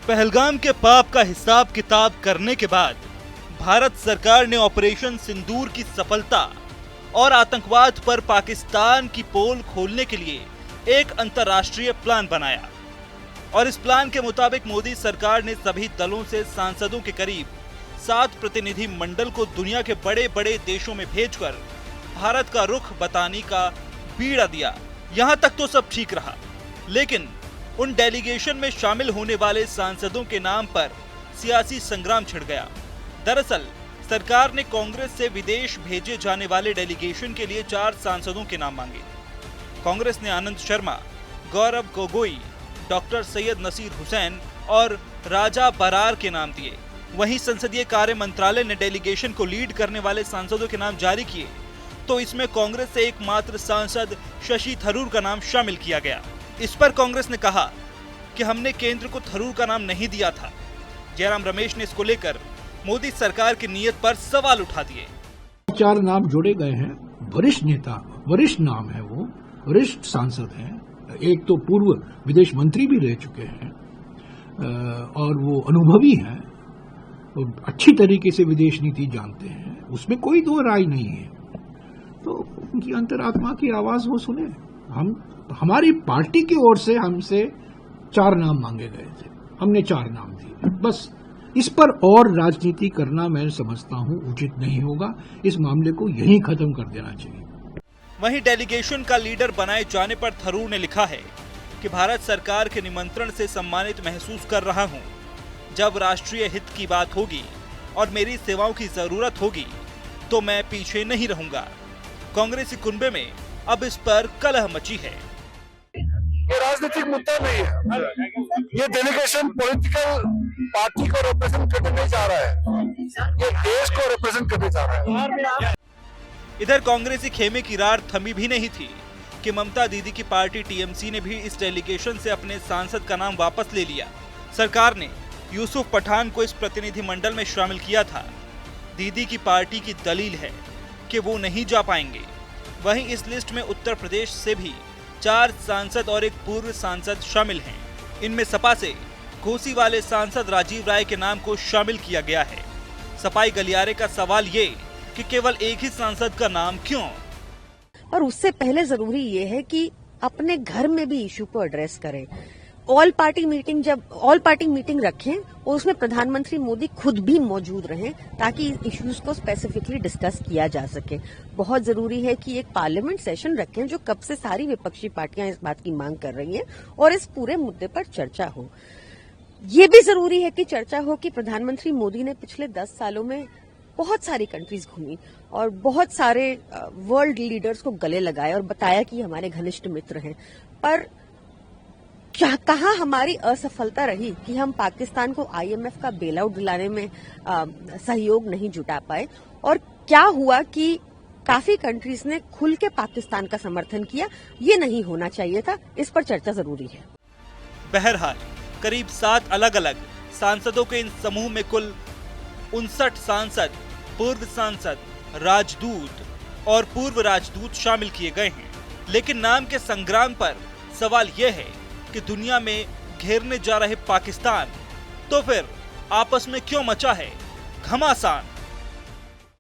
पहलगाम के पाप का हिसाब किताब करने के बाद भारत सरकार ने ऑपरेशन सिंदूर की सफलता और आतंकवाद पर पाकिस्तान की पोल खोलने के लिए एक अंतर्राष्ट्रीय प्लान बनाया और इस प्लान के मुताबिक मोदी सरकार ने सभी दलों से सांसदों के करीब 7 प्रतिनिधि मंडल को दुनिया के बड़े बड़े देशों में भेजकर भारत का रुख बताने का बीड़ा दिया। यहाँ तक तो सब ठीक रहा, लेकिन उन डेलीगेशन में शामिल होने वाले सांसदों के नाम पर सियासी संग्राम छिड़ गया। दरअसल सरकार ने कांग्रेस से विदेश भेजे जाने वाले डेलीगेशन के लिए 4 सांसदों के नाम मांगे। कांग्रेस ने आनंद शर्मा, गौरव गोगोई, डॉक्टर सैयद नसीर हुसैन और राजा बरार के नाम दिए। वहीं संसदीय कार्य मंत्रालय ने डेलीगेशन को लीड करने वाले सांसदों के नाम जारी किए, तो इसमें कांग्रेस से एकमात्र सांसद शशि थरूर का नाम शामिल किया गया। इस पर कांग्रेस ने कहा कि हमने केंद्र को थरूर का नाम नहीं दिया था। जयराम रमेश ने इसको लेकर मोदी सरकार की नीयत पर सवाल उठा दिए। 4 नाम जोड़े गए हैं, वरिष्ठ नेता, वरिष्ठ नाम है, वो वरिष्ठ सांसद हैं। एक तो पूर्व विदेश मंत्री भी रह चुके हैं और वो अनुभवी हैं, अच्छी तरीके से विदेश नीति जानते हैं, उसमें कोई दो राय नहीं है। तो उनकी अंतरात्मा की आवाज वो सुने। हमारी पार्टी की ओर से हमसे 4 नाम मांगे गए थे, हमने 4 नाम दिए। बस इस पर और राजनीति करना मैं समझता हूं उचित नहीं होगा। इस मामले को यहीं खत्म कर देना चाहिए। वहीं डेलीगेशन का लीडर बनाए जाने पर थरूर ने लिखा है कि भारत सरकार के निमंत्रण से सम्मानित महसूस कर रहा हूं। जब राष्ट्रीय हित की बात होगी और मेरी सेवाओं की जरूरत होगी तो मैं पीछे नहीं रहूंगा। कांग्रेसी कुनबे में अब इस पर कलह मची है। ये राजनीतिक मुद्दा नहीं है, ये डेलीगेशन पॉलिटिकल पार्टी को रिप्रेजेंट करने नहीं जा रहा है, ये देश को रिप्रेजेंट करने जा रहा है। इधर कांग्रेसी खेमे की रार थमी भी नहीं थी कि ममता दीदी की पार्टी टीएमसी ने भी इस डेलीगेशन से अपने सांसद का नाम वापस ले लिया। सरकार ने यूसुफ पठान को इस प्रतिनिधि मंडल में शामिल किया था। दीदी की पार्टी की दलील है कि वो नहीं जा पाएंगे। वहीं इस लिस्ट में उत्तर प्रदेश से भी 4 सांसद और एक पूर्व सांसद शामिल हैं। इनमें सपा से घोसी वाले सांसद राजीव राय के नाम को शामिल किया गया है। सपाई गलियारे का सवाल ये कि केवल एक ही सांसद का नाम क्यों? और उससे पहले जरूरी ये है कि अपने घर में भी इशू को एड्रेस करें। ऑल पार्टी मीटिंग रखें और उसमें प्रधानमंत्री मोदी खुद भी मौजूद रहें ताकि इश्यूज को स्पेसिफिकली डिस्कस किया जा सके। बहुत जरूरी है कि एक पार्लियामेंट सेशन रखें जो कब से सारी विपक्षी पार्टियां इस बात की मांग कर रही हैं और इस पूरे मुद्दे पर चर्चा हो। ये भी जरूरी है कि चर्चा हो कि प्रधानमंत्री मोदी ने पिछले 10 सालों में बहुत सारी कंट्रीज घूमी और बहुत सारे वर्ल्ड लीडर्स को गले लगाए और बताया कि हमारे घनिष्ठ मित्र हैं, पर कहाँ हमारी असफलता रही कि हम पाकिस्तान को आईएमएफ का बेल आउट दिलाने में सहयोग नहीं जुटा पाए, और क्या हुआ कि काफी कंट्रीज ने खुल के पाकिस्तान का समर्थन किया। ये नहीं होना चाहिए था, इस पर चर्चा जरूरी है। बहरहाल करीब 7 अलग अलग सांसदों के इन समूह में कुल 59 सांसद, पूर्व सांसद, राजदूत और पूर्व राजदूत शामिल किए गए हैं। लेकिन नाम के संग्राम पर सवाल यह है कि दुनिया में घेरने जा रहे पाकिस्तान तो फिर आपस में क्यों मचा है घमासान?